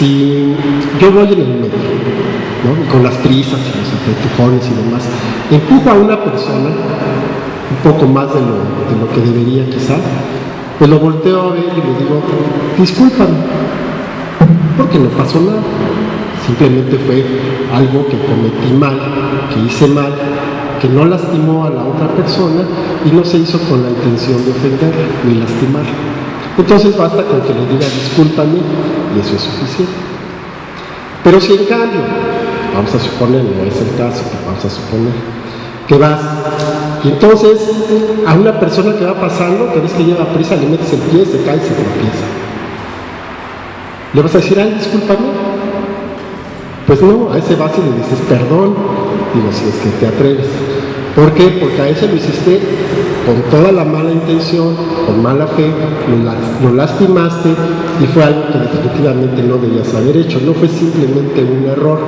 si yo voy en el metro, ¿no? Y con las prisas y los empujones y demás, empujo a una persona un poco más de lo que debería quizás, pues lo volteo a ver y le digo, discúlpame, porque no pasó nada, simplemente fue algo que cometí mal, que hice mal, que no lastimó a la otra persona y no se hizo con la intención de ofender ni lastimar. Entonces basta con que le diga discúlpame y eso es suficiente. Pero si en cambio, vamos a suponer, no es el caso, pero vamos a suponer que vas y entonces a una persona que va pasando, que ves que lleva prisa, le metes el pie, se cae y se tropieza. ¿Le vas a decir, ay, discúlpame? Pues no, a ese vas y le dices perdón, digo, si es que te atreves. ¿Por qué? Porque a ese lo hiciste con toda la mala intención, con mala fe, lo lastimaste y fue algo que definitivamente no debías haber hecho. No fue simplemente un error,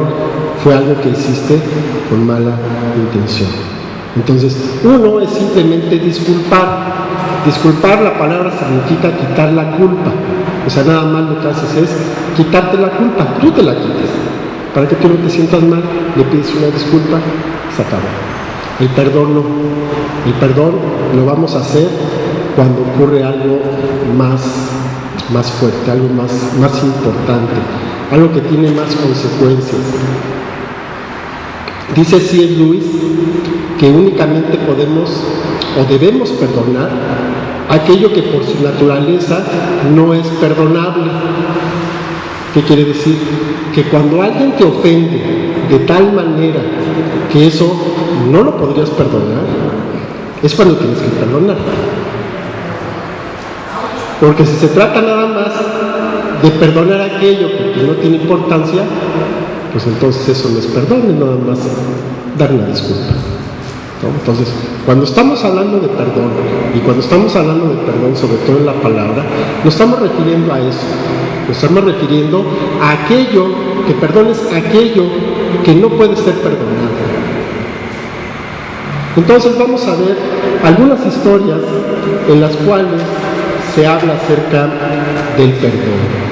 fue algo que hiciste con mala intención. Entonces, uno es simplemente disculpar. Disculpar, la palabra significa quitar la culpa. O sea, nada más lo que haces es quitarte la culpa, tú te la quites. Para que tú no te sientas mal, le pides una disculpa, se acabó. El perdón no. El perdón lo vamos a hacer cuando ocurre algo más fuerte, algo más importante, algo que tiene más consecuencias. Dice C.S. Lewis que únicamente podemos o debemos perdonar aquello que por su naturaleza no es perdonable. ¿Qué quiere decir? Que cuando alguien te ofende de tal manera que eso no lo podrías perdonar, es cuando tienes que perdonar. Porque si se trata nada más de perdonar aquello que no tiene importancia, pues entonces eso no es perdón, es nada más dar una disculpa, ¿no? Entonces, cuando estamos hablando de perdón, y cuando estamos hablando de perdón, sobre todo en la palabra, nos estamos refiriendo a eso. Nos estamos refiriendo a aquello, que perdones aquello que no puede ser perdonado. Entonces vamos a ver algunas historias en las cuales se habla acerca del perdón.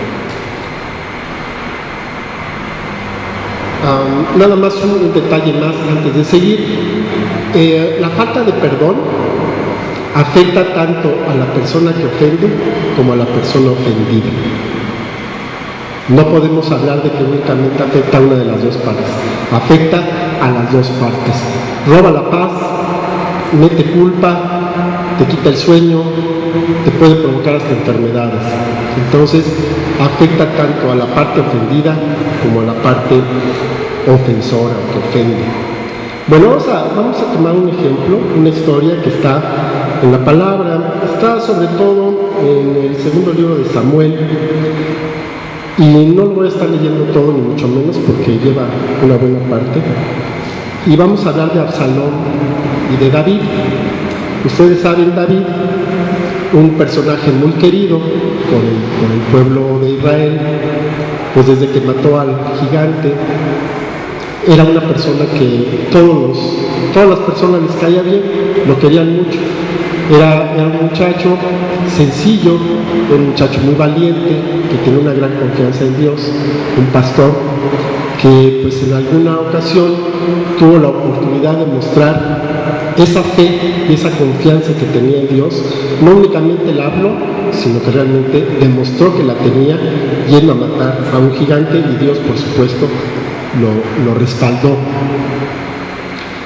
Nada más un detalle más antes de seguir. La falta de perdón afecta tanto a la persona que ofende como a la persona ofendida. No podemos hablar de que únicamente afecta a una de las dos partes, afecta a las dos partes. Roba la paz, mete culpa, te quita el sueño, te puede provocar hasta enfermedades. Entonces, afecta tanto a la parte ofendida como a la parte ofensora que ofende. Bueno, vamos a tomar un ejemplo, una historia que está en la palabra, está sobre todo en el segundo libro de Samuel. Y no lo voy a estar leyendo todo, ni mucho menos, porque lleva una buena parte. Y vamos a hablar de Absalón y de David. Ustedes saben, David, un personaje muy querido por el pueblo de Israel, pues desde que mató al gigante, era una persona que todas las personas les caía bien, lo querían mucho. Era un muchacho sencillo, un muchacho muy valiente, que tenía una gran confianza en Dios, un pastor que pues en alguna ocasión tuvo la oportunidad de mostrar esa fe y esa confianza que tenía en Dios. No únicamente la habló, sino que realmente demostró que la tenía yendo a matar a un gigante, y Dios, por supuesto, lo respaldó.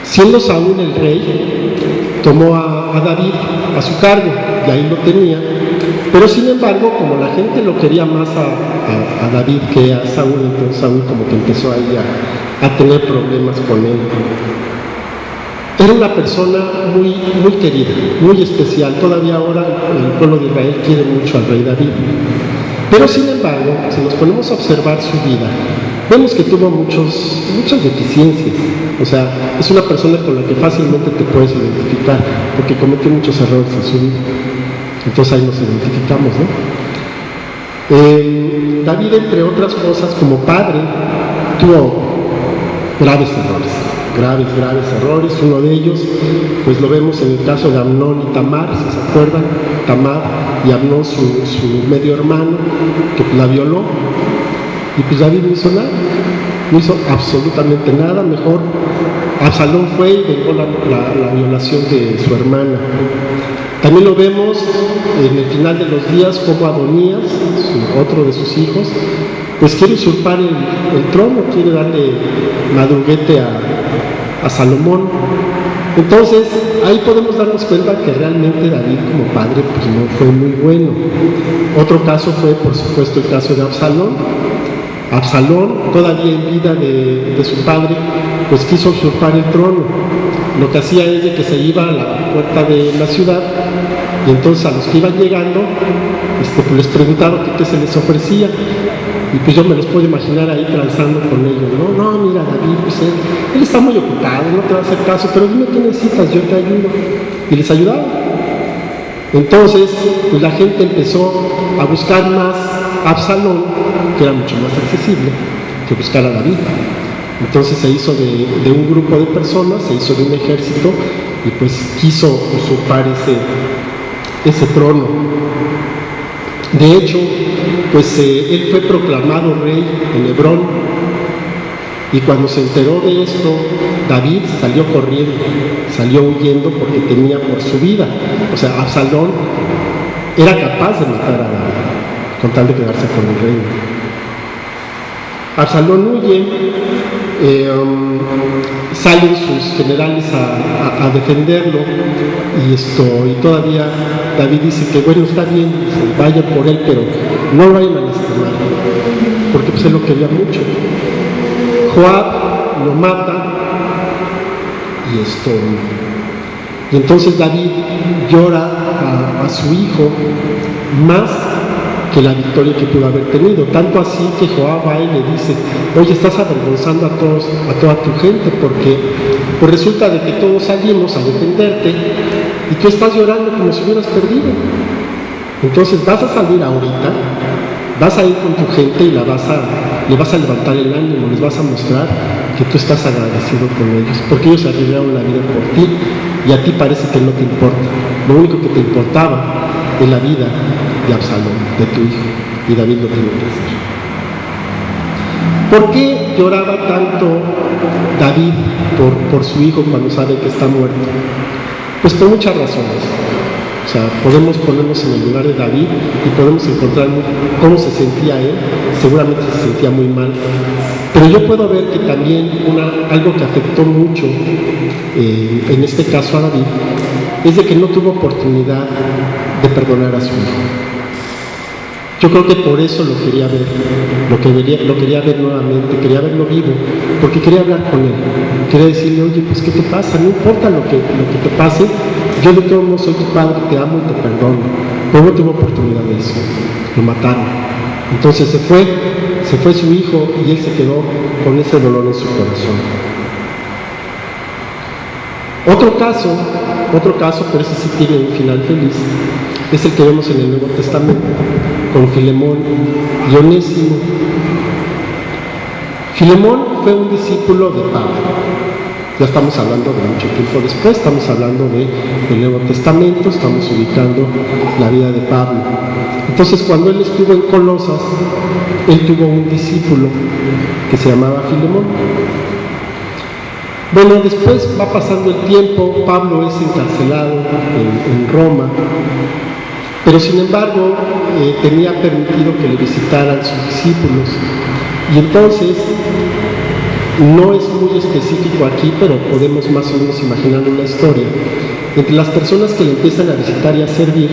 Siendo Saúl el rey, tomó a David a su cargo, y ahí lo tenía. Pero sin embargo, como la gente lo quería más a David que a Saúl, entonces Saúl como que empezó ahí a tener problemas con él. Era una persona muy, muy querida, muy especial. Todavía ahora el pueblo de Israel quiere mucho al rey David. Pero sin embargo, si nos ponemos a observar su vida, vemos que tuvo muchas deficiencias. O sea, es una persona con la que fácilmente te puedes identificar, porque cometió muchos errores en su vida. Entonces ahí nos identificamos, ¿no? David, entre otras cosas, como padre, tuvo graves errores. Uno de ellos, pues lo vemos en el caso de Amnón y Tamar, si se acuerdan. Tamar y Amnón, su medio hermano, que la violó. Y pues David no hizo nada, no hizo absolutamente nada. Mejor Absalón fue y vengó la violación de su hermana. También lo vemos en el final de los días como Adonías, otro de sus hijos, pues quiere usurpar el trono, quiere darle madruguete a Salomón. Entonces ahí podemos darnos cuenta que realmente David como padre pues no fue muy bueno. Otro caso fue por supuesto el caso de Absalón. Absalón, todavía en vida de su padre, pues quiso usurpar el trono. Lo que hacía es de que se iba a la puerta de la ciudad y entonces a los que iban llegando pues les preguntaba qué se les ofrecía. Y pues yo me los puedo imaginar ahí transando con ellos, no, mira David, pues él está muy ocupado, no te va a hacer caso, pero dime qué necesitas, yo te ayudo. Y les ayudaba. Entonces, pues la gente empezó a buscar más a Absalón, que era mucho más accesible que buscar a David. Entonces se hizo de un grupo de personas, se hizo de un ejército y pues quiso usurpar ese trono. De hecho, pues él fue proclamado rey en Hebrón y cuando se enteró de esto, David salió corriendo, salió huyendo porque temía por su vida. O sea, Absalón era capaz de matar a David con tal de quedarse con el reino. Absalón huye, salen sus generales a defenderlo y todavía David dice que bueno, está bien, vayan por él, pero no vayan a lastimar, porque pues él lo quería mucho. Joab lo mata y entonces David llora a su hijo más que la victoria que pudo haber tenido, tanto así que Joab va y le dice, oye, estás avergonzando a toda tu gente, porque pues resulta de que todos salimos a defenderte y tú estás llorando como si hubieras perdido. Entonces vas a salir ahorita, vas a ir con tu gente y le vas a levantar el ánimo, les vas a mostrar que tú estás agradecido con ellos, porque ellos arriesgaron la vida por ti y a ti parece que no te importa. Lo único que te importaba es la vida de Absalón, de tu hijo, y David lo tiene que hacer. ¿Por qué lloraba tanto David por su hijo cuando sabe que está muerto? Pues por muchas razones. O sea, podemos ponernos en el lugar de David y podemos encontrar cómo se sentía él. Seguramente se sentía muy mal. Pero yo puedo ver que también algo que afectó mucho, en este caso a David, es de que no tuvo oportunidad de perdonar a su hijo. Yo creo que por eso lo quería ver, lo quería ver nuevamente, quería verlo vivo, porque quería hablar con él, quería decirle, oye, pues ¿qué te pasa? No importa lo que te pase, yo de todos modos soy tu padre, te amo y te perdono. Pero no tuvo oportunidad de eso, lo mataron. Entonces se fue su hijo y él se quedó con ese dolor en su corazón. Otro caso, pero ese sí tiene un final feliz, es el que vemos en el Nuevo Testamento, con Filemón y Onésimo. Filemón fue un discípulo de Pablo. Ya estamos hablando de mucho tiempo después, estamos hablando del Nuevo Testamento, estamos ubicando la vida de Pablo. Entonces, cuando él estuvo en Colosas, él tuvo un discípulo que se llamaba Filemón. Bueno, después va pasando el tiempo, Pablo es encarcelado en Roma, pero sin embargo tenía permitido que le visitaran sus discípulos. Y entonces, no es muy específico aquí, pero podemos más o menos imaginar una historia. Entre las personas que le empiezan a visitar y a servir,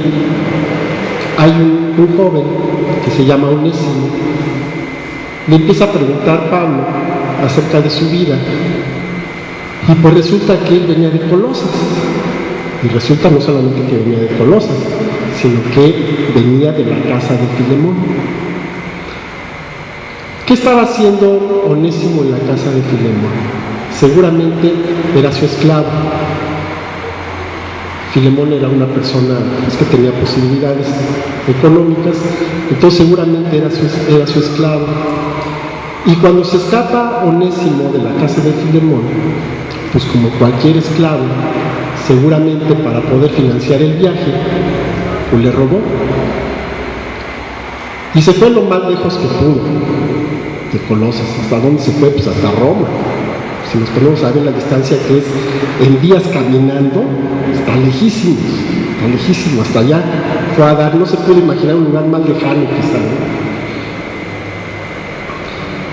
hay un joven que se llama Onésimo. Le empieza a preguntar a Pablo acerca de su vida. Y pues resulta que él venía de Colosas. Y resulta no solamente que venía de Colosas, sino que venía de la casa de Filemón. ¿Qué estaba haciendo Onésimo en la casa de Filemón? Seguramente era su esclavo. Filemón era una persona que tenía posibilidades económicas, entonces seguramente era su esclavo. Y cuando se escapa Onésimo de la casa de Filemón, pues como cualquier esclavo, seguramente para poder financiar el viaje, pues le robó. Y se fue lo más lejos que pudo. de Colosas. ¿Hasta dónde se fue? Pues hasta Roma. Si nos ponemos a ver la distancia que es en días caminando, está lejísimo, hasta allá fue a dar, no se puede imaginar un lugar más lejano quizá,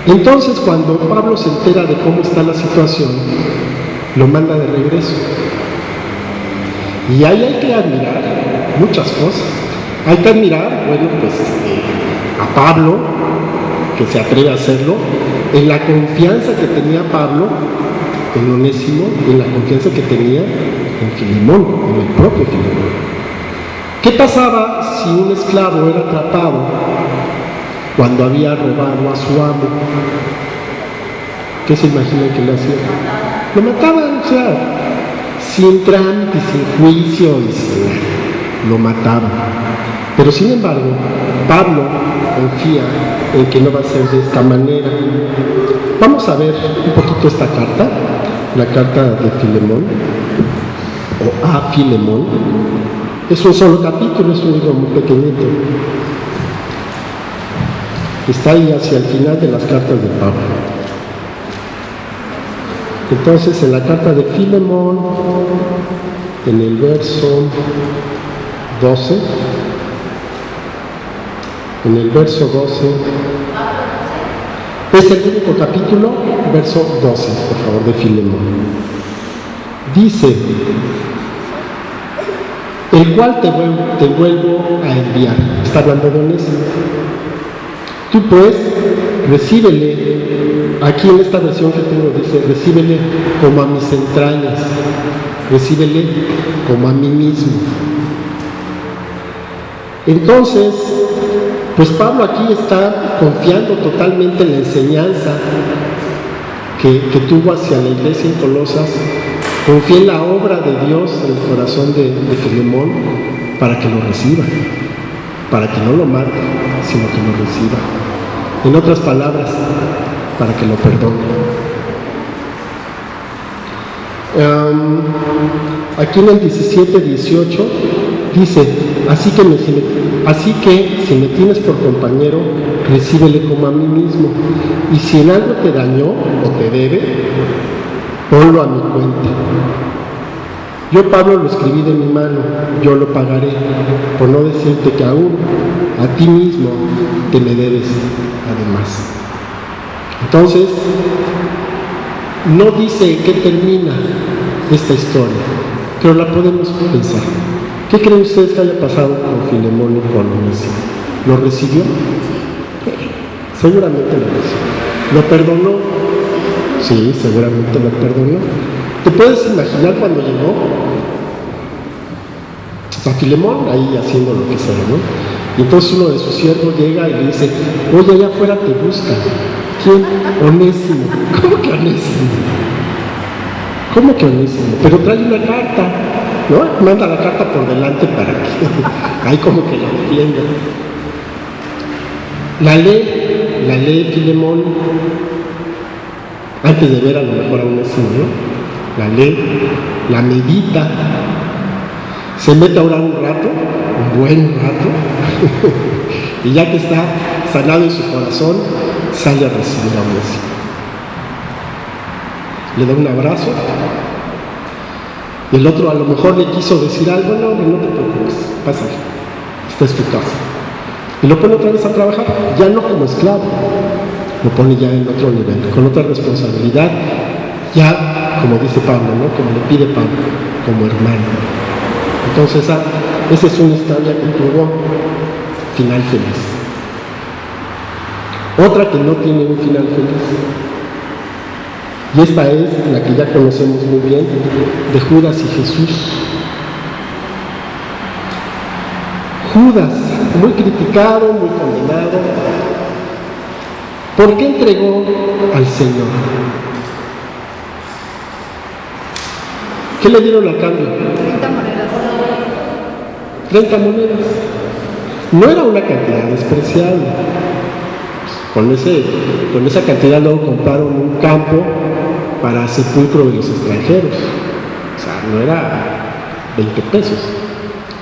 ¿no? Entonces, cuando Pablo se entera de cómo está la situación, lo manda de regreso. Y ahí hay que admirar muchas cosas. Hay que admirar, bueno, pues a Pablo, que se atreve a hacerlo, en la confianza que tenía Pablo en Onésimo, en la confianza que tenía en Filemón, en el propio Filemón. ¿Qué pasaba si un esclavo era atrapado cuando había robado a su amo? ¿Qué se imagina que le hacían? Lo mataban, o sea, sin trámite, sin juicio, lo mataban. Pero sin embargo, Pablo confía en que no va a ser de esta manera. Vamos a ver un poquito esta carta, la carta de Filemón, o a Filemón. Es un solo capítulo, es un libro muy pequeñito. Está ahí hacia el final de las cartas de Pablo. Entonces, en la carta de Filemón, en el verso 12, en el verso 12, es el único capítulo, verso 12, por favor, de Filemón. Dice: el cual te vuelvo a enviar. Está hablando de Onésimo. Tú pues, recíbele. Aquí en esta versión que tengo dice: recíbele como a mis entrañas, recíbele como a mí mismo. Entonces, pues Pablo aquí está confiando totalmente en la enseñanza que tuvo hacia la iglesia en Colosas. Confía en la obra de Dios en el corazón de Filemón para que lo reciba, para que no lo mate, sino que lo reciba. En otras palabras, para que lo perdone. Aquí en el 17-18 dice: así que si me tienes por compañero, recíbele como a mí mismo, y si en algo te dañó o te debe, ponlo a mi cuenta. Yo, Pablo, lo escribí de mi mano, yo lo pagaré, por no decirte que aún a ti mismo te me debes además. Entonces, no dice que termina esta historia, pero la podemos pensar. ¿Qué creen ustedes que haya pasado con Filemón y con Onésimo? ¿Lo recibió? Seguramente lo recibió. ¿Lo perdonó? Sí, seguramente lo perdonó. ¿Te puedes imaginar cuando llegó a Filemón, ahí haciendo lo que sea, ¿no? Y entonces uno de sus siervos llega y le dice: oye, allá afuera te buscan. ¿Quién? Onésimo. ¿Cómo que Onésimo? ¿Cómo que Onésimo? Pero trae una carta, ¿no? Manda la carta por delante para que ahí como que la defienda. La lee Filemón antes de ver a lo mejor a Onésimo, ¿no? La lee, la medita, se mete a orar un rato, un buen rato, y ya que está sanado en su corazón, sale a recibir a Onésimo. Le da un abrazo, y el otro a lo mejor le quiso decir algo: no te preocupes, pásale, esta es tu casa. Y lo pone otra vez a trabajar, ya no como esclavo, lo pone ya en otro nivel, con otra responsabilidad, ya como dice Pablo, ¿no? Como le pide Pablo, como hermano. Entonces, esa es una historia que tuvo final feliz. Otra que no tiene un final feliz, y esta es la que ya conocemos muy bien, de Judas y Jesús. Judas, muy criticado, muy condenado. ¿Por qué entregó al Señor? ¿Qué le dieron a cambio? 30 monedas. 30 monedas. No era una cantidad despreciable. Con esa cantidad luego compraron un campo para sepulcro de los extranjeros. O sea, no era 20 pesos,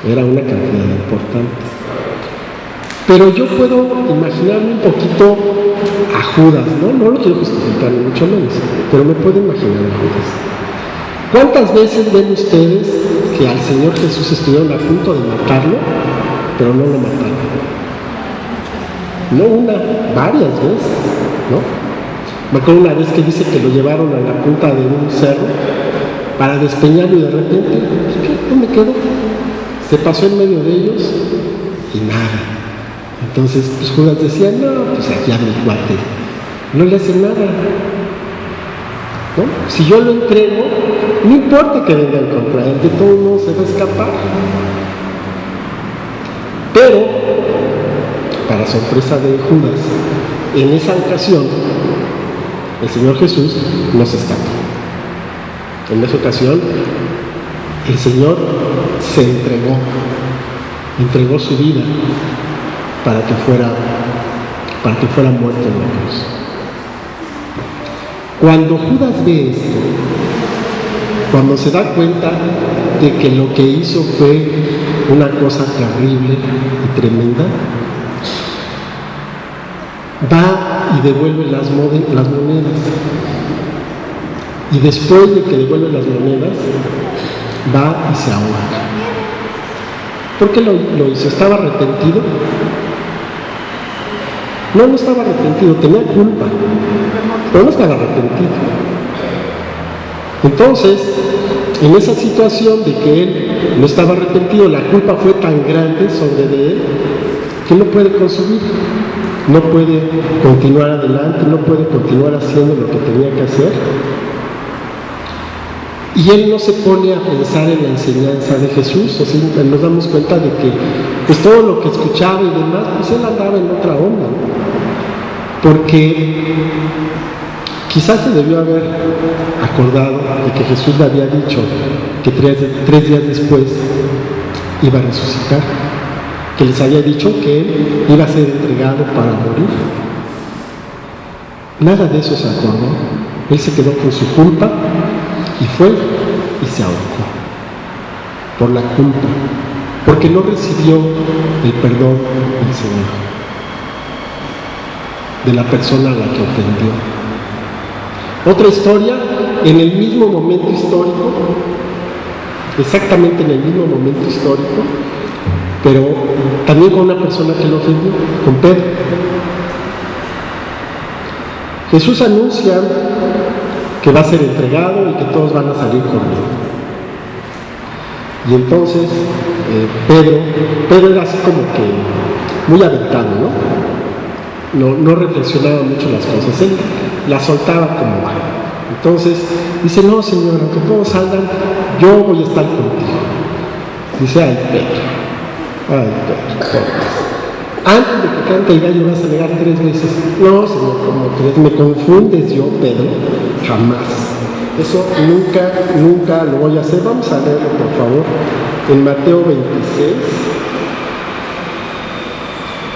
era una cantidad importante. Pero yo puedo imaginarme un poquito a Judas, no lo quiero justificar ni mucho menos, pero me puedo imaginar a Judas. ¿Cuántas veces ven ustedes que al Señor Jesús estuvieron a punto de matarlo, pero no lo mataron? No una, varias veces, ¿no? Me acuerdo una vez que dice que lo llevaron a la punta de un cerro para despeñarlo y de repente, ¿qué? ¿Dónde quedó? Se pasó en medio de ellos y nada. Entonces pues Judas decía, no, pues aquí a mi cuate no le hace nada, ¿no? Si yo lo entrego, no importa que vengan contra él, de todo modo se va a escapar. Pero, para sorpresa de Judas, en esa ocasión, el Señor Jesús no se escapó. En esa ocasión, el Señor se entregó su vida para que fuera muerto en la cruz. Cuando Judas ve esto, cuando se da cuenta de que lo que hizo fue una cosa terrible y tremenda, va y devuelve las monedas. Y después de que devuelve las monedas, va y se ahoga. ¿Por qué lo hizo? ¿Estaba arrepentido? No estaba arrepentido, tenía culpa, pero no estaba arrepentido. Entonces, en esa situación de que él no estaba arrepentido, la culpa fue tan grande sobre de él que no puede consumir, no puede continuar adelante, no puede continuar haciendo lo que tenía que hacer. Y él no se pone a pensar en la enseñanza de Jesús, o sea, nos damos cuenta de que pues todo lo que escuchaba y demás, pues él andaba en otra onda, ¿no? Porque quizás se debió haber acordado de que Jesús le había dicho que tres días después iba a resucitar, que les había dicho que él iba a ser entregado para morir. Nada de eso se acordó. Él se quedó con su culpa y fue y se ahorcó por la culpa, porque no recibió el perdón del Señor, de la persona a la que ofendió. Otra historia, en el mismo momento histórico, exactamente en el mismo momento histórico, pero también con una persona que lo ofendió, con Pedro. Jesús anuncia que va a ser entregado y que todos van a salir corriendo. Y entonces Pedro era así como que muy aventado, no reflexionaba mucho las cosas, él las soltaba como va. Entonces dice, no Señor, aunque todos salgan, yo voy a estar contigo. Dice, ay Pedro, antes de que cante el gallo vas a negar 3 veces. No, Señor, como crees, me confundes yo, Pedro, jamás. Eso nunca lo voy a hacer. Vamos a leerlo, por favor, en Mateo 26.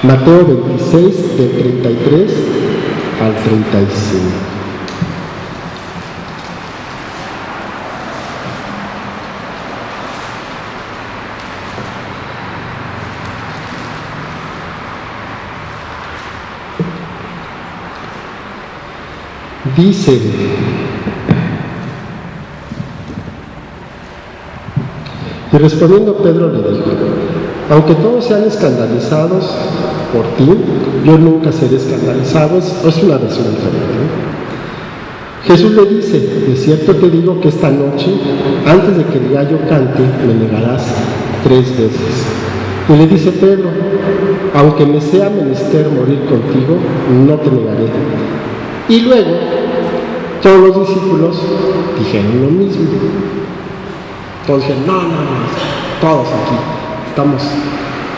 Mateo 26, del 33 al 35. Dice, y respondiendo Pedro le dijo, aunque todos sean escandalizados por ti, yo nunca seré escandalizado. Es una versión diferente, ¿no? Jesús le dice, de cierto te digo que esta noche, antes de que el gallo cante, me negarás 3 veces. Y le dice Pedro, aunque me sea menester morir contigo, no te negaré. Y luego, todos los discípulos dijeron lo mismo. Todos dijeron, no, todos aquí,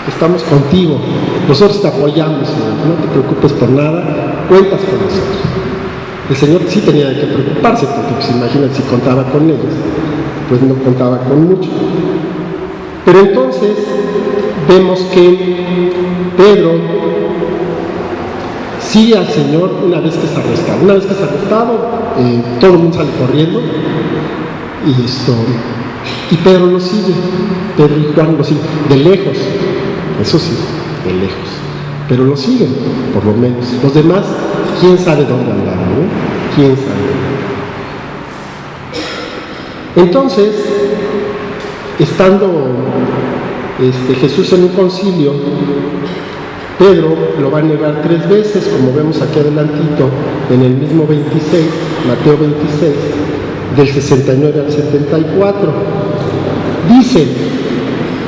estamos contigo, nosotros te apoyamos, Señor, no te preocupes por nada, cuentas con nosotros. El Señor sí tenía que preocuparse, porque pues imagínate, si contaba con ellos, pues no contaba con mucho. Pero entonces vemos que Pedro sigue al Señor una vez que es arrestado. Una vez que es arrestado, todo el mundo sale corriendo y Pedro lo sigue. Pedro y Juan lo siguen, de lejos, eso sí, de lejos. pero lo siguen, por lo menos. Los demás, quién sabe dónde andaron, ¿no? Quién sabe. Entonces, estando Jesús en un concilio, Pedro lo va a negar 3 veces, como vemos aquí adelantito, en el mismo 26, Mateo 26, del 69 al 74. Dice,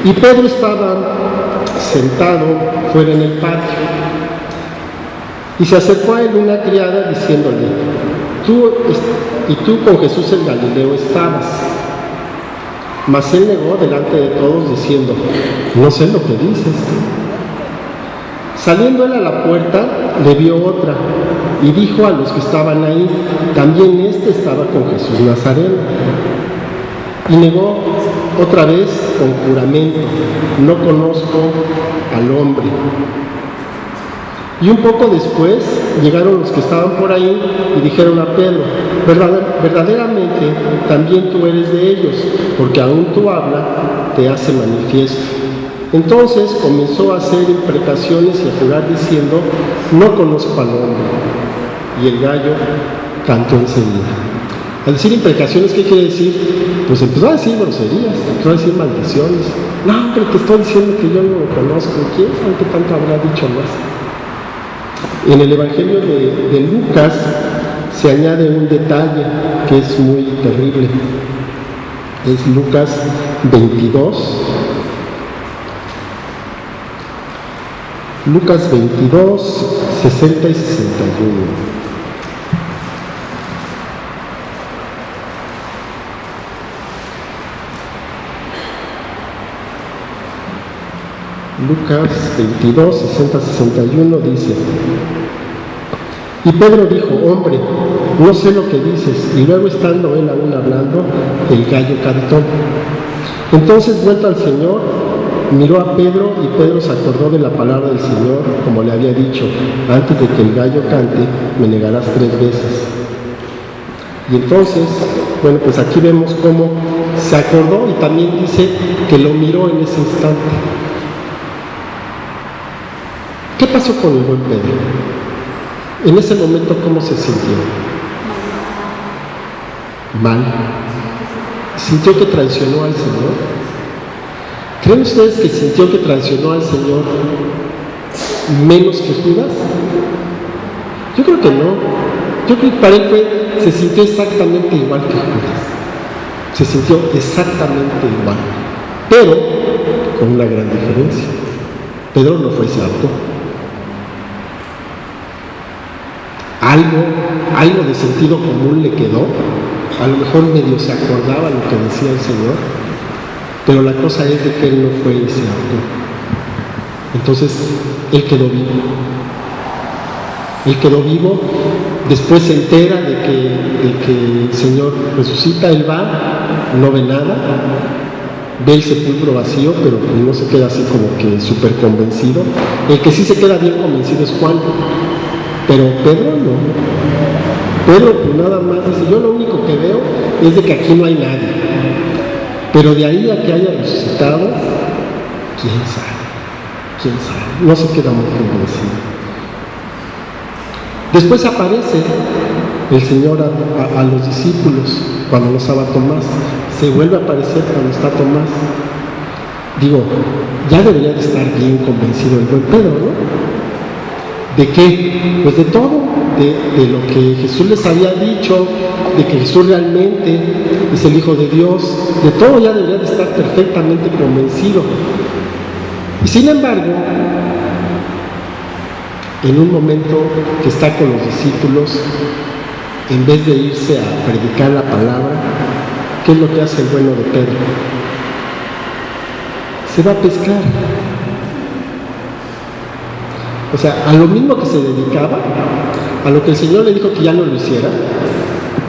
y Pedro estaba sentado fuera en el patio, y se acercó a él una criada diciéndole, tú con Jesús el Galileo estabas. Mas él negó delante de todos diciendo, no sé lo que dices. Saliendo él a la puerta, le vio otra, y dijo a los que estaban ahí, también estaba con Jesús Nazareno. Y negó otra vez con juramento, no conozco al hombre. Y un poco después llegaron los que estaban por ahí y dijeron a Pedro, verdaderamente también tú eres de ellos, porque aún tu habla te hace manifiesto. Entonces comenzó a hacer imprecaciones y a jurar diciendo, no conozco al hombre. Y el gallo cantó enseguida. Al decir imprecaciones, ¿qué quiere decir? Pues empezó a decir groserías, empezó a decir maldiciones. No, pero te estoy diciendo que yo no lo conozco. ¿Quién sabe qué tanto habrá dicho más? En el Evangelio de Lucas se añade un detalle que es muy terrible. Es Lucas 22. Lucas 22, 60 y 61. Lucas 22, 60, 61 dice, y Pedro dijo, hombre, no sé lo que dices, y luego estando él aún hablando, el gallo cantó. Entonces vuelto al Señor, miró a Pedro, y Pedro se acordó de la palabra del Señor, como le había dicho, antes de que el gallo cante, me negarás 3 veces. Y entonces, bueno, pues aquí vemos cómo se acordó, y también dice que lo miró en ese instante. ¿Qué pasó con el buen Pedro? En ese momento, ¿cómo se sintió? Mal. ¿Sintió que traicionó al Señor? ¿Creen ustedes que sintió que traicionó al Señor menos que Judas? Yo creo que no. Yo creo que para él se sintió exactamente igual que Judas. Se sintió exactamente igual. Pero con una gran diferencia. Pedro no fue salvo. Algo de sentido común le quedó, a lo mejor medio se acordaba lo que decía el Señor, pero la cosa es de que él no fue y se ahogó. Entonces, él quedó vivo. Él quedó vivo, después se entera de que el Señor resucita, él va, no ve nada, ve el sepulcro vacío, pero no se queda así como que súper convencido. El que sí se queda bien convencido es Juan. Pero Pedro no. Pedro pues nada más dice, yo lo único que veo es de que aquí no hay nadie. Pero de ahí a que haya resucitado, quién sabe, no se queda muy convencido. Después aparece el Señor a los discípulos cuando no estaba Tomás, se vuelve a aparecer cuando está Tomás. Digo, ya debería de estar bien convencido el buen Pedro, ¿no? ¿De qué? Pues de todo, de lo que Jesús les había dicho, de que Jesús realmente es el Hijo de Dios, de todo ya debería de estar perfectamente convencido. Y sin embargo, en un momento que está con los discípulos, en vez de irse a predicar la palabra, ¿qué es lo que hace el bueno de Pedro? Se va a pescar. O sea, a lo mismo que se dedicaba, a lo que el Señor le dijo que ya no lo hiciera,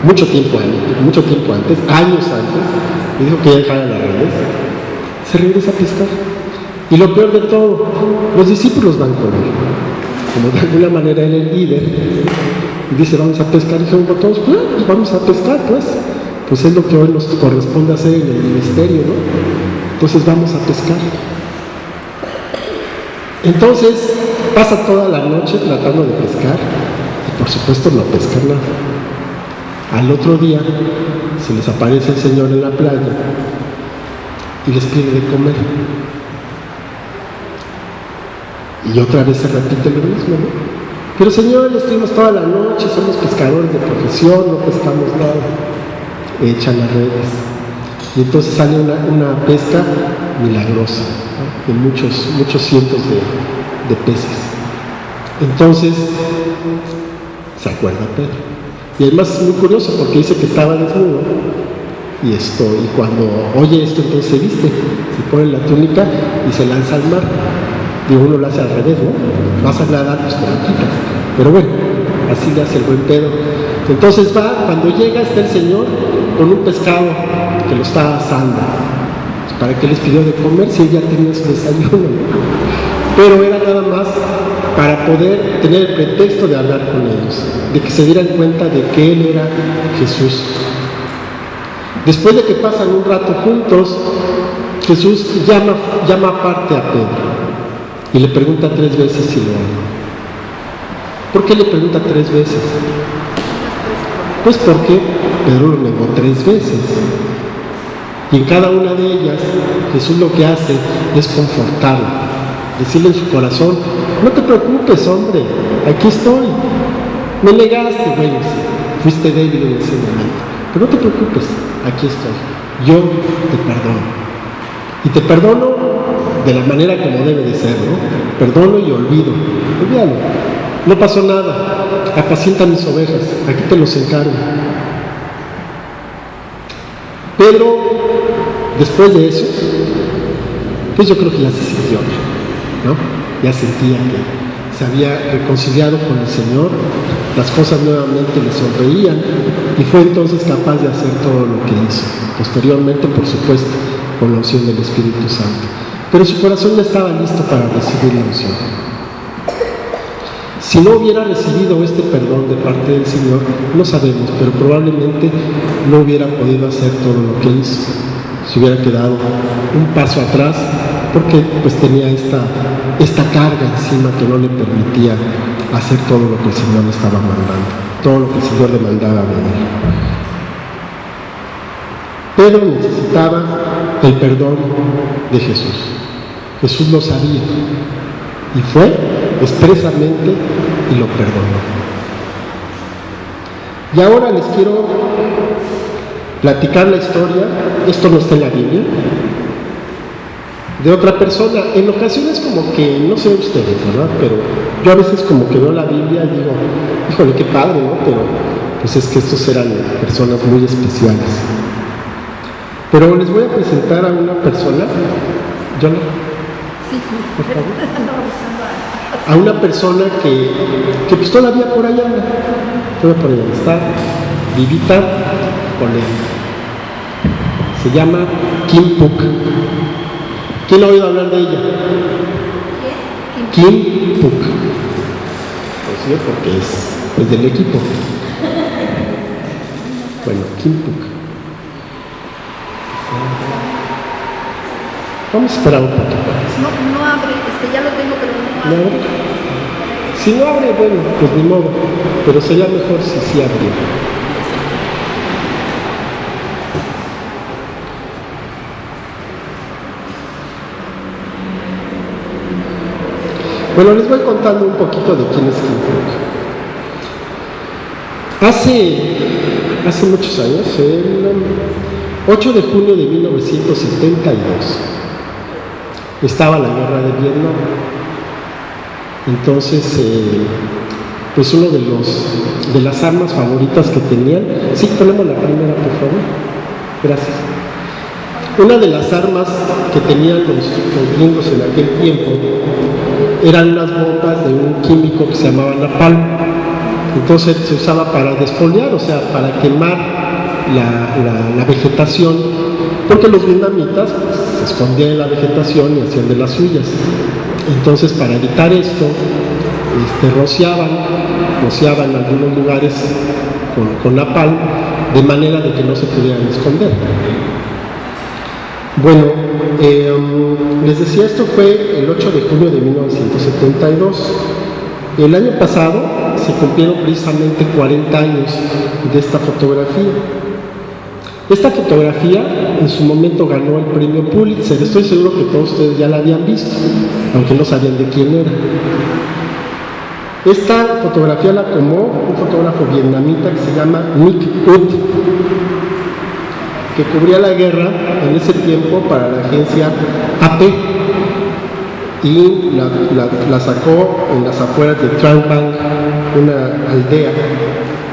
mucho tiempo antes, años antes, le dijo que ya dejara las redes, se regresa a pescar. Y lo peor de todo, los discípulos van con él. Como de alguna manera él es el líder, y dice, vamos a pescar, y dijeron todos, pues vamos a pescar, pues es lo que hoy nos corresponde hacer en el ministerio, ¿no? Entonces vamos a pescar. Entonces, pasa toda la noche tratando de pescar y por supuesto no pescan nada. Al otro día se les aparece el Señor en la playa y les pide de comer. Y otra vez se repite lo mismo, ¿no? Pero Señor, estuvimos toda la noche, somos pescadores de profesión, no pescamos nada. Echan las redes. Y entonces sale una pesca milagrosa, ¿no? De muchos cientos de peces. Entonces se acuerda Pedro. Y además es muy curioso porque dice que estaba desnudo. Y cuando oye esto, entonces se viste, se pone la túnica y se lanza al mar. Digo, uno lo hace al revés, ¿no? Vas a nadar, pues te la quitas. Pero bueno, así le hace el buen Pedro. Entonces cuando llega está el Señor con un pescado que lo está asando. Pues, ¿para qué les pidió de comer si ella tenía su desayuno? Pero era nada más para poder tener el pretexto de hablar con ellos, de que se dieran cuenta de que Él era Jesús. Después de que pasan un rato juntos, Jesús llama aparte a Pedro y le pregunta 3 veces si lo ama. ¿Por qué le pregunta 3 veces? Pues porque Pedro lo negó 3 veces. Y en cada una de ellas, Jesús lo que hace es confortarlo, decirle en su corazón: no te preocupes, hombre, aquí estoy. Me negaste, bueno, sí, fuiste débil en ese momento, pero no te preocupes, aquí estoy. Yo te perdono. Y te perdono de la manera como debe de ser, ¿no? Perdono y olvido. Olvídalo. No pasó nada. Apacienta mis ovejas. Aquí te los encargo. Pedro, después de eso, pues yo creo que ya se sintió, ¿no? Ya sentía que se había reconciliado con el Señor, las cosas nuevamente le sonreían y fue entonces capaz de hacer todo lo que hizo. Posteriormente, por supuesto, con la unción del Espíritu Santo. Pero su corazón ya estaba listo para recibir la unción. Si no hubiera recibido este perdón de parte del Señor, no sabemos, pero probablemente no hubiera podido hacer todo lo que hizo. Se hubiera quedado un paso atrás porque pues tenía esta carga encima que no le permitía hacer todo lo que el Señor le estaba mandando, todo lo que el Señor le mandaba de él. Pedro necesitaba el perdón de Jesús. Jesús lo sabía y fue expresamente y lo perdonó. Y ahora les quiero platicar la historia, esto no está en la Biblia, de otra persona. En ocasiones como que, no sé ustedes, ¿verdad? Pero yo a veces como que veo la Biblia y digo, híjole, qué padre, ¿no? Pero pues es que estos eran personas muy especiales. Pero les voy a presentar a una persona, ¿yo no? Sí, por favor. A una persona que pues todavía por allá anda, está vivita con él. Se llama Kim Phuc. ¿Quién ha oído hablar de ella? Kim Phuc. Pues sí, porque es del equipo. Bueno, Kim Phuc. Vamos a esperar un poquito. No abre, ya lo tengo, pero no abre. ¿No? Si no abre, bueno, pues ni modo, pero sería mejor si sí abriera. Bueno, les voy contando un poquito de quién es Kim Phuc. Hace muchos años, el 8 de junio de 1972, estaba la guerra de Vietnam. Entonces, pues uno de las armas favoritas que tenían, sí, ponemos la primera, por favor, gracias. Una de las armas que tenían los gringos en aquel tiempo eran unas bombas de un químico que se llamaba napalm. Entonces se usaba para desfoliar, o sea, para quemar la vegetación, porque los vietnamitas pues, se escondían en la vegetación y hacían de las suyas. Entonces, para evitar esto, rociaban en algunos lugares con napalm, de manera de que no se pudieran esconder. Bueno, les decía, esto fue el 8 de junio de 1972. El año pasado se cumplieron precisamente 40 años de esta fotografía. Esta fotografía en su momento ganó el premio Pulitzer. Estoy seguro que todos ustedes ya la habían visto, aunque no sabían de quién era. Esta fotografía la tomó un fotógrafo vietnamita que se llama Nick Ut, que cubría la guerra en ese tiempo para la agencia AP, y la sacó en las afueras de Trang Bang, una aldea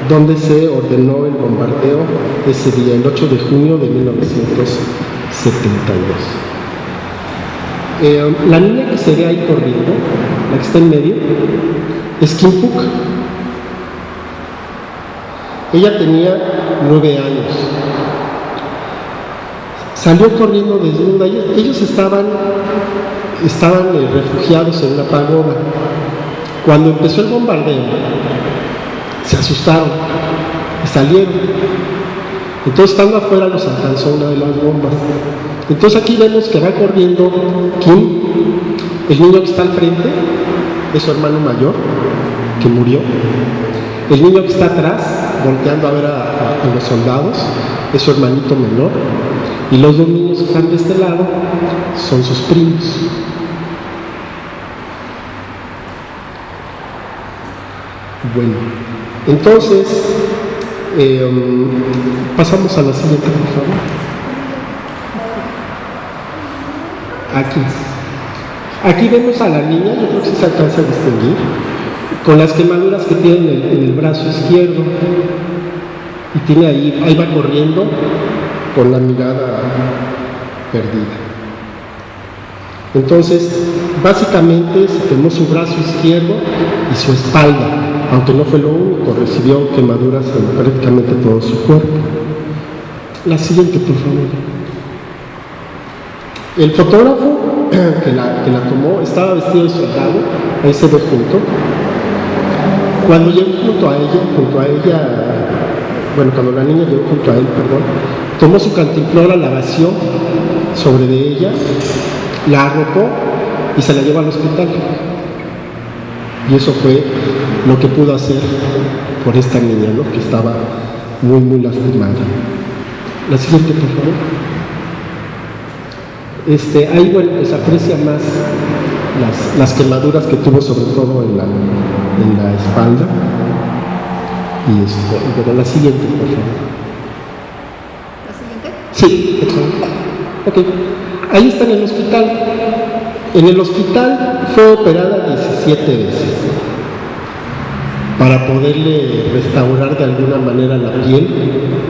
donde se ordenó el bombardeo ese día, el 8 de junio de 1972. La niña que se ve ahí corriendo, la que está en medio, es Kim Phuc. Ella tenía 9 años. Salió corriendo desnuda. Ellos estaban refugiados en una pagoda. Cuando empezó el bombardeo, se asustaron y salieron. Entonces, estando afuera, los alcanzó una de las bombas. Entonces aquí vemos que va corriendo Kim. El niño que está al frente es su hermano mayor, que murió. El niño que está atrás, volteando a ver a los soldados, es su hermanito menor. Y los dos niños que están de este lado son sus primos. Bueno, entonces pasamos a la siguiente, por favor. Aquí vemos a la niña, yo creo que sí se alcanza a distinguir, con las quemaduras que tiene en el brazo izquierdo, y tiene ahí va corriendo con la mirada perdida. Entonces, básicamente se quemó su brazo izquierdo y su espalda, aunque no fue lo único, recibió quemaduras en prácticamente todo su cuerpo. La siguiente, por favor. El fotógrafo que la tomó estaba vestido de soldado, ahí se ve junto. Cuando llegó junto a ella, bueno, cuando la niña llegó junto a él, tomó su cantimplora, la vació sobre de ella, la arropó y se la llevó al hospital. Y eso fue lo que pudo hacer por esta niña, ¿no?, que estaba muy, muy lastimada. La siguiente, por favor. Ahí, bueno, pues aprecia más las quemaduras que tuvo, sobre todo en la espalda. Y bueno, la siguiente, por favor. ¿La siguiente? Sí, por favor. Ok. Ahí está en el hospital. En el hospital fue operada 17 veces para poderle restaurar de alguna manera la piel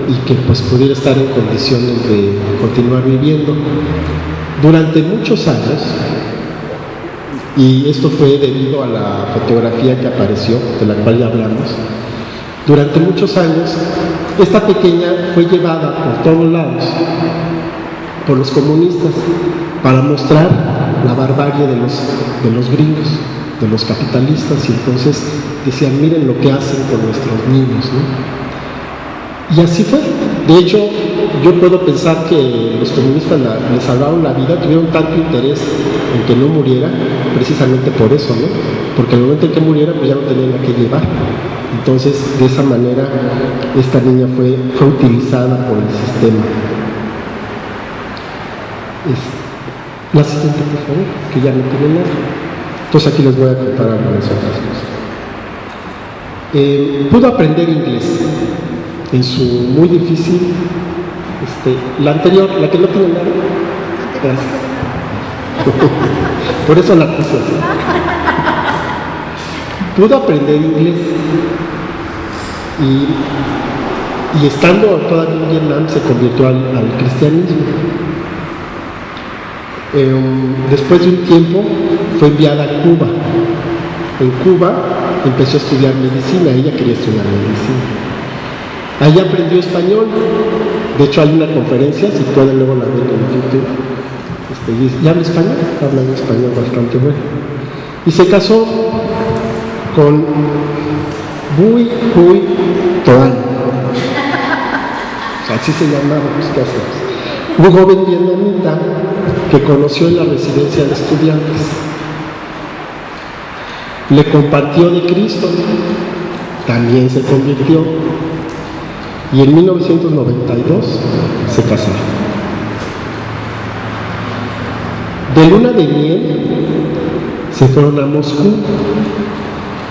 y que pues pudiera estar en condiciones de continuar viviendo. Durante muchos años, y esto fue debido a la fotografía que apareció, de la cual ya hablamos, durante muchos años esta pequeña fue llevada por todos lados por los comunistas para mostrar la barbarie de los gringos, de los capitalistas, y entonces decían, miren lo que hacen con nuestros niños, ¿no? Y así fue. De hecho, yo puedo pensar que los comunistas le salvaron la vida, tuvieron tanto interés en que no muriera, precisamente por eso, ¿no? Porque el momento en que muriera, pues ya no tenían a qué llevar. Entonces, de esa manera, esta niña fue utilizada por el sistema. La siguiente, por favor, que ya no tiene nada. Entonces aquí les voy a contar algunas otras cosas. Pudo aprender inglés en su muy difícil, la anterior, la que no tiene nada. Gracias. Por eso la puse así. Pudo aprender inglés y estando todavía en Vietnam se convirtió al cristianismo. Después de un tiempo fue enviada a Cuba. En Cuba empezó a estudiar medicina, ella quería estudiar medicina. Ahí aprendió español. De hecho hay una conferencia, si pueden luego la ver en YouTube. ¿Y habla español? Habla un español bastante bueno. Y se casó con Bui Toan. O sea, así se llamaba, pues qué hacemos. un joven vietnamita que conoció en la residencia de estudiantes. Le compartió de Cristo, también se convirtió, y en 1992 se casaron. De luna de miel se fueron a Moscú.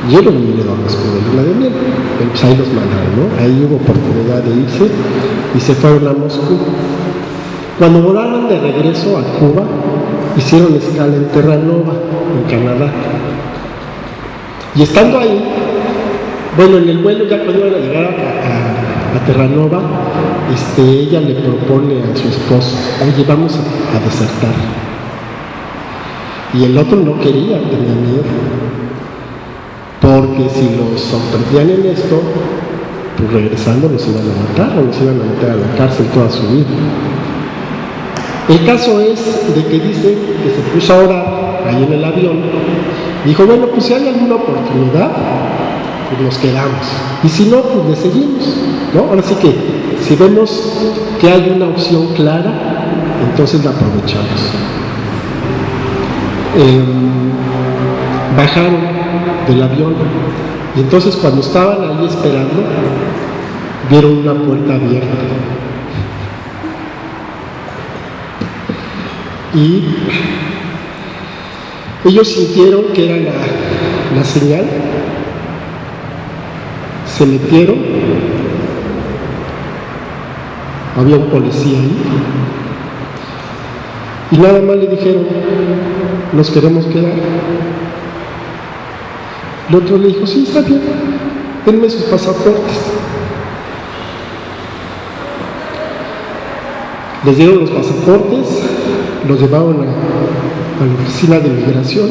Yo no me he ido a Moscú de luna de miel, pero pues ahí los mandaron, ¿no? Ahí hubo oportunidad de irse y se fueron a Moscú. Cuando volaron de regreso a Cuba, hicieron escala en Terranova, en Canadá. Y estando ahí, bueno, en el vuelo ya cuando iban a llegar a Terranova, ella le propone a su esposo, oye, vamos a desertar. Y el otro no quería, tenía miedo, porque si los sorprendían en esto, pues regresando los iban a matar o los iban a meter a la cárcel toda su vida. El caso es de que dice que se puso a orar ahí en el avión. Dijo, bueno, pues si hay alguna oportunidad, pues nos quedamos. Y si no, pues le seguimos, ¿no? Ahora sí que si vemos que hay una opción clara, entonces la aprovechamos. Bajaron del avión y entonces cuando estaban ahí esperando, vieron una puerta abierta. Y ellos sintieron que era la señal, se metieron, había un policía ahí, y nada más le dijeron, nos queremos quedar. El otro le dijo, sí, está bien, denme sus pasaportes. Les dieron los pasaportes, los llevaron a la oficina de migración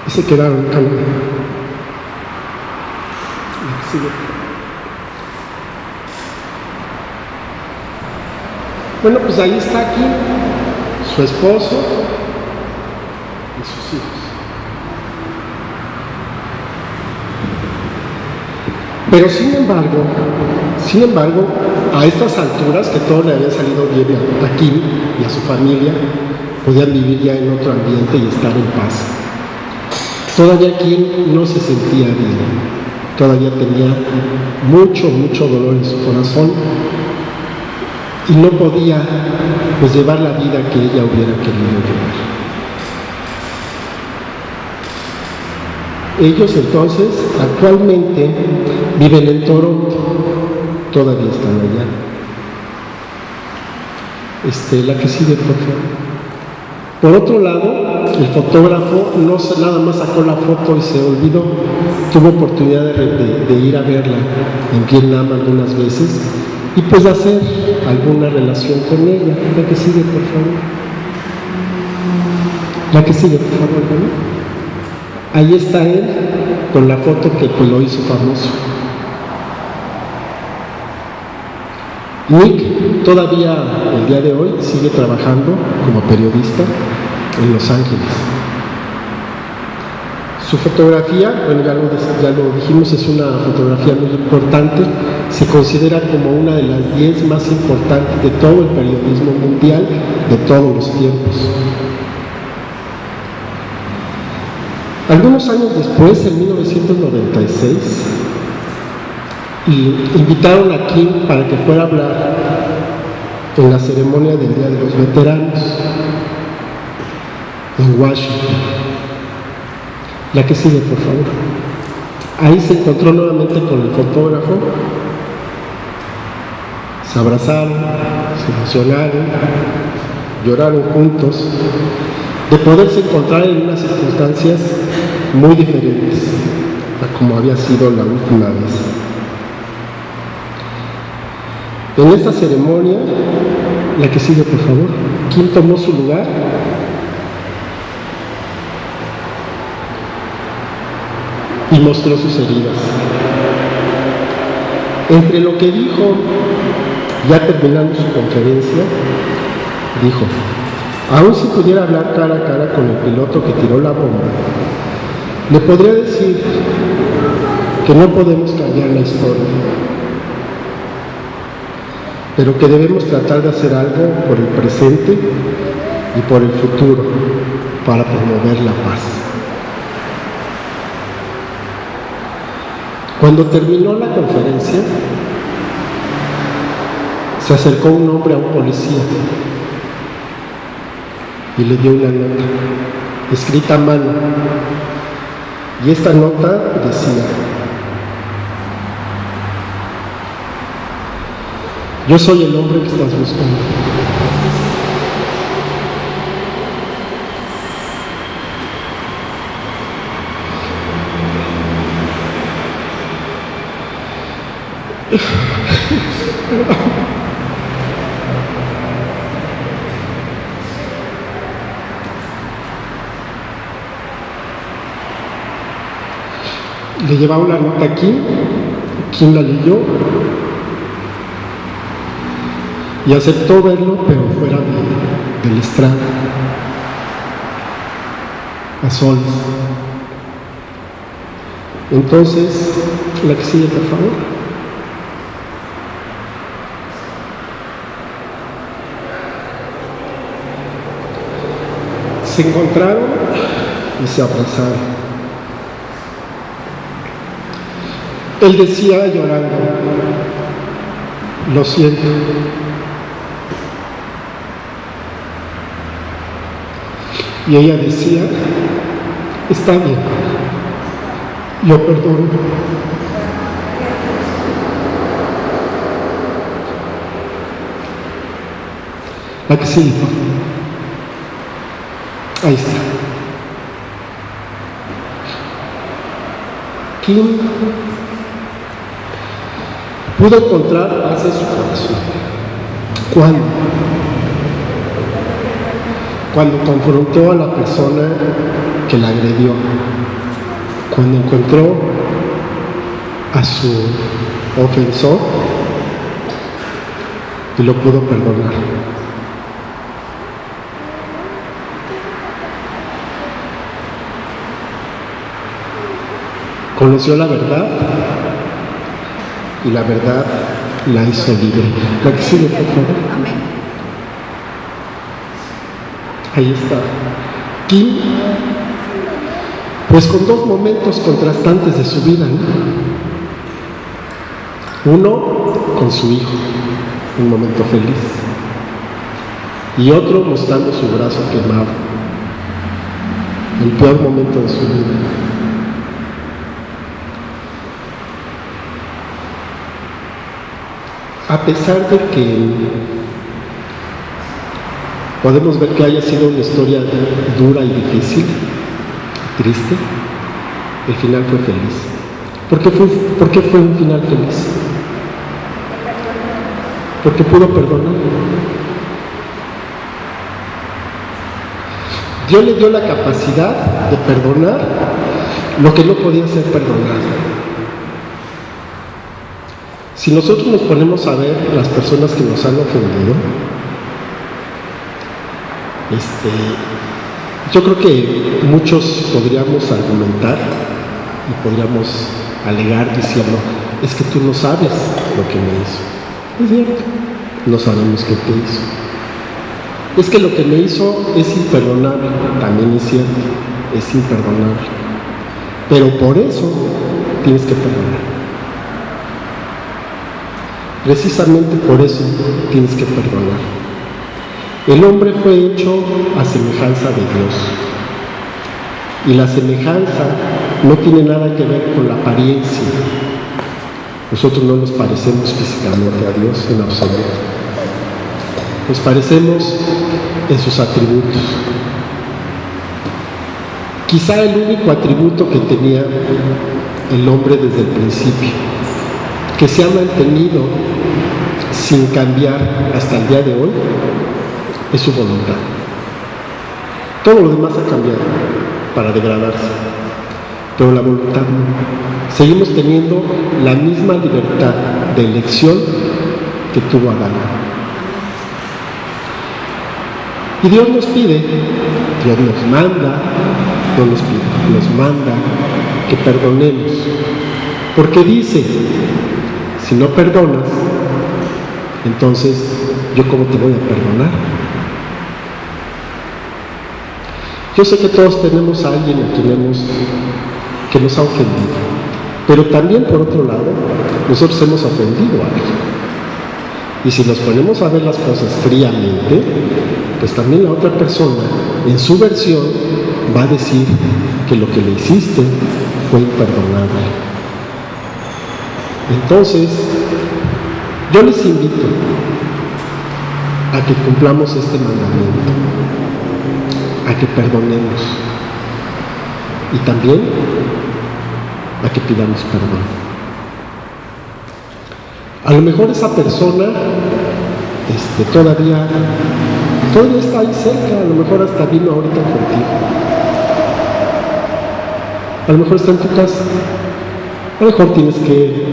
y se quedaron en Canadá. Bueno, pues ahí está aquí su esposo y sus hijos. Pero sin embargo, a estas alturas, que todo le había salido bien a Kim y a su familia, podían vivir ya en otro ambiente y estar en paz. Todavía Kim no se sentía bien, todavía tenía mucho dolor en su corazón y no podía pues llevar la vida que ella hubiera querido llevar. Ellos entonces actualmente viven en Toronto, todavía están allá. La que sigue, por favor. Por otro lado, el fotógrafo no nada más sacó la foto y se olvidó. Tuvo oportunidad de ir a verla en Vietnam algunas veces y pues hacer alguna relación con ella. La que sigue, por favor. La que sigue, por favor, ¿no? Ahí está él con la foto que pues lo hizo famoso. Nick todavía el día de hoy sigue trabajando como periodista en Los Ángeles. Su fotografía, bueno, ya lo dijimos, es una fotografía muy importante. Se considera como una de las 10 más importantes de todo el periodismo mundial de todos los tiempos. Algunos años después, en 1996, invitaron a Kim para que fuera a hablar en la ceremonia del Día de los Veteranos en Washington. La que sigue, por favor. Ahí se encontró nuevamente con el fotógrafo, se abrazaron, se emocionaron, lloraron juntos, de poderse encontrar en unas circunstancias muy diferentes a como había sido la última vez. En esta ceremonia, la que sigue, por favor, Kim tomó su lugar y mostró sus heridas. Entre lo que dijo, ya terminando su conferencia, dijo: aún si pudiera hablar cara a cara con el piloto que tiró la bomba, le podría decir que no podemos cambiar la historia. pero que debemos tratar de hacer algo por el presente y por el futuro para promover la paz. Cuando terminó la conferencia, se acercó un hombre a un policía y le dio una nota, escrita a mano, y esta nota decía: yo soy el hombre que estás buscando. Le llevaba una nota aquí, quien la leyó y aceptó verlo, pero fuera del estrado, a solas. Entonces, la que sigue, por favor. Se encontraron y se abrazaron. Él decía llorando: lo siento. Y ella decía: está bien, yo perdono. La que sigue. Ahí está. Kim pudo encontrar paz en su corazón. ¿Cuándo? Cuando confrontó a la persona que la agredió, cuando encontró a su ofensor y lo pudo perdonar. Conoció la verdad y la verdad la hizo libre. La que sigue, por favor. Amén. Ahí está. Kim, pues con dos momentos contrastantes de su vida, ¿no? Uno con su hijo, un momento feliz, y otro mostrando su brazo quemado, el peor momento de su vida. A pesar de que podemos ver que haya sido una historia dura y difícil, triste, el final fue feliz. ¿Por qué fue un final feliz? Porque pudo perdonar. Dios le dio la capacidad de perdonar lo que no podía ser perdonado. Si nosotros nos ponemos a ver las personas que nos han ofendido, yo creo que muchos podríamos argumentar y podríamos alegar diciendo: es que tú no sabes lo que me hizo. Es cierto, no sabemos qué te hizo. Es que lo que me hizo es imperdonable, también es cierto, es imperdonable. Pero por eso tienes que perdonar. Precisamente por eso tienes que perdonar. El hombre fue hecho a semejanza de Dios. Y la semejanza no tiene nada que ver con la apariencia. Nosotros no nos parecemos físicamente a Dios en absoluto. Nos parecemos en sus atributos. Quizá el único atributo que tenía el hombre desde el principio, que se ha mantenido sin cambiar hasta el día de hoy, es su voluntad. Todo lo demás ha cambiado para degradarse, pero la voluntad no. Seguimos teniendo la misma libertad de elección que tuvo Adán. Y Dios nos pide, Dios nos manda, no nos pide, nos manda que perdonemos, porque dice: si no perdonas, Entonces, ¿yo cómo te voy a perdonar? Yo sé que todos tenemos a alguien a quien que nos ha ofendido, pero también por otro lado, nosotros hemos ofendido a alguien. Y si nos ponemos a ver las cosas fríamente, pues también la otra persona, en su versión, va a decir que lo que le hiciste fue imperdonable. Entonces, yo les invito a que cumplamos este mandamiento, a que perdonemos y también a que pidamos perdón. A lo mejor esa persona todavía está ahí cerca, a lo mejor hasta vino ahorita contigo. A lo mejor está en tu casa. A lo mejor tienes que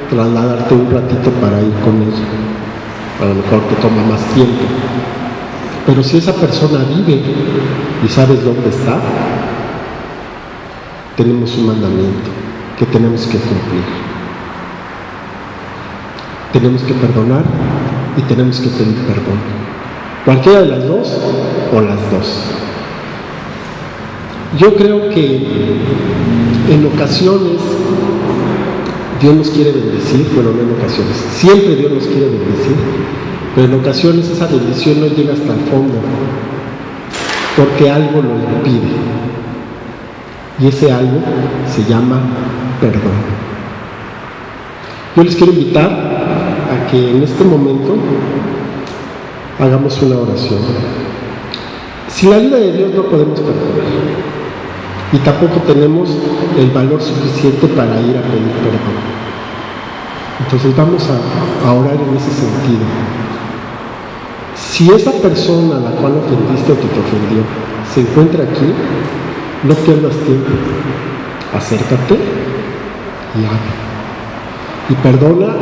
trasladarte un ratito para ir con ella. A lo mejor te toma más tiempo. Pero si esa persona vive y sabes dónde está, tenemos un mandamiento que tenemos que cumplir. Tenemos que perdonar y tenemos que pedir perdón. Cualquiera de las dos o las dos. Yo creo que en ocasiones Dios nos quiere bendecir, bueno, no en ocasiones, siempre Dios nos quiere bendecir, pero en ocasiones esa bendición no llega hasta el fondo, porque algo lo impide. Y ese algo se llama perdón. Yo les quiero invitar a que en este momento hagamos una oración. Sin la ayuda de Dios no podemos perdonar y tampoco tenemos el valor suficiente para ir a pedir perdón. Entonces vamos a orar en ese sentido. Si esa persona a la cual ofendiste o que te ofendió se encuentra aquí, no pierdas tiempo. Acércate y habla. Y perdona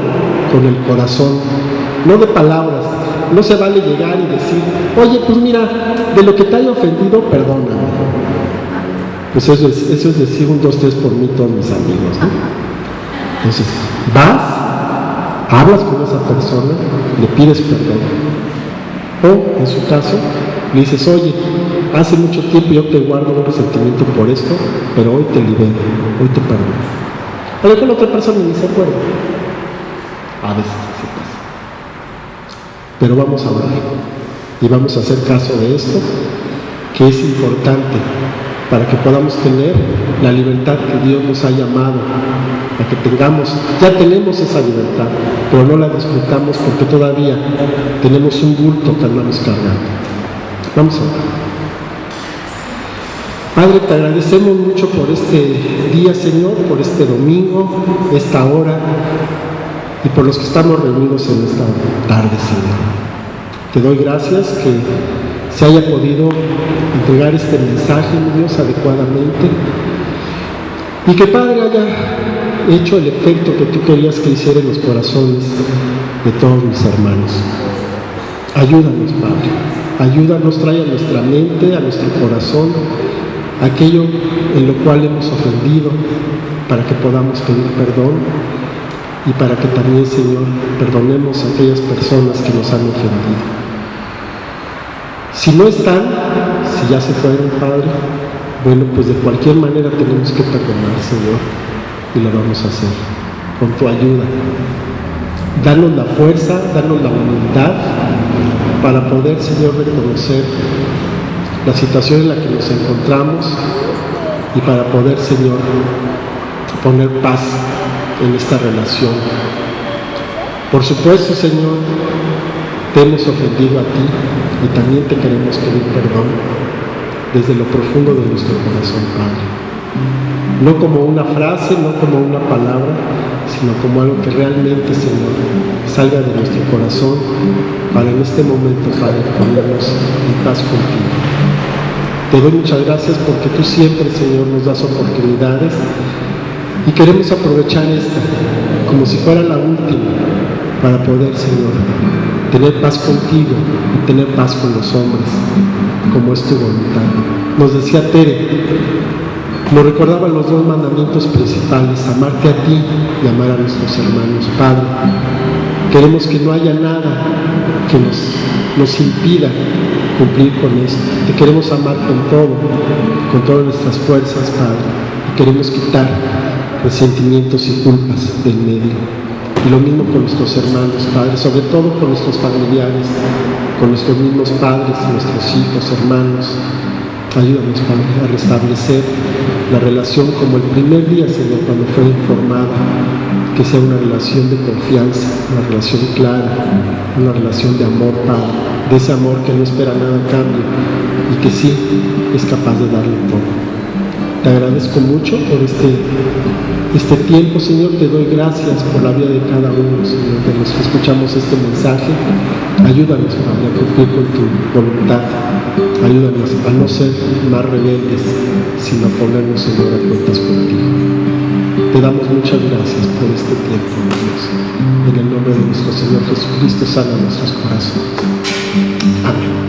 con el corazón, no de palabras. No se vale llegar y decir, oye, pues mira, de lo que te haya ofendido, perdóname. Pues eso es decir 1, 2, 3 por mí, todos mis amigos, ¿no? Entonces, vas, hablas con esa persona, le pides perdón. O, en su caso, le dices, oye, hace mucho tiempo yo te guardo un resentimiento por esto, pero hoy te libero, hoy te perdono. A lo mejor la otra persona ni se acuerda. A veces se pasa. Pero vamos a orar y vamos a hacer caso de esto, que es importante para que podamos tener la libertad que Dios nos ha llamado a que tengamos. Ya tenemos esa libertad, pero no la disfrutamos porque todavía tenemos un bulto que andamos cargando. Vamos a orar. Padre, te agradecemos mucho por este día, Señor, por este domingo, esta hora, y por los que estamos reunidos en esta tarde, Señor. Te doy gracias que se haya podido entregar este mensaje, mi Dios, adecuadamente, y que, Padre, haya hecho el efecto que tú querías que hiciera en los corazones de todos mis hermanos. Ayúdanos, Padre, ayúdanos, trae a nuestra mente, a nuestro corazón, aquello en lo cual hemos ofendido, para que podamos pedir perdón y para que también, Señor, perdonemos a aquellas personas que nos han ofendido. Si no están, si ya se fueron, Padre, bueno, pues de cualquier manera tenemos que perdonar, Señor, y lo vamos a hacer con tu ayuda. Danos la fuerza, danos la humildad para poder, Señor, reconocer la situación en la que nos encontramos y para poder, Señor, poner paz en esta relación. Por supuesto, Señor, te hemos ofendido a ti y también te queremos pedir perdón desde lo profundo de nuestro corazón, Padre. No como una frase, no como una palabra, sino como algo que realmente, Señor, salga de nuestro corazón para en este momento, Padre, ponernos en paz contigo. Te doy muchas gracias porque tú siempre, Señor, nos das oportunidades y queremos aprovechar esta como si fuera la última para poder, Señor, tener paz contigo y tener paz con los hombres, como es tu voluntad. Nos decía Tere, nos recordaban los 2 mandamientos principales, amarte a ti y amar a nuestros hermanos. Padre, Queremos que no haya nada que nos impida cumplir con esto. Te queremos amar con todas nuestras fuerzas, Padre. Y queremos quitar resentimientos y culpas del medio. Y lo mismo con nuestros hermanos, Padre, sobre todo con nuestros familiares, con nuestros mismos padres, nuestros hijos, hermanos. Ayúdanos, Padre, a restablecer la relación como el primer día, Señor, cuando fue informada, que sea una relación de confianza, una relación clara, una relación de amor, Padre, de ese amor que no espera nada a cambio y que sí es capaz de darle todo. Te agradezco mucho por este tiempo, Señor. Te doy gracias por la vida de cada uno, Señor, de los que escuchamos este mensaje. Ayúdanos, Padre, a cumplir con tu voluntad. Ayúdanos a no ser más rebeldes, sino a ponernos, Señor, a cuentas contigo. Te damos muchas gracias por este tiempo, Dios. En el nombre de nuestro Señor Jesucristo, sana nuestros corazones. Amén.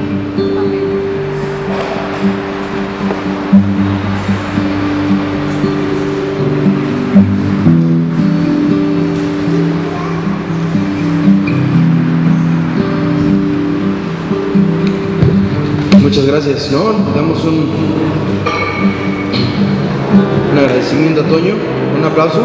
Muchas gracias, ¿no? Damos un agradecimiento a Toño, un aplauso.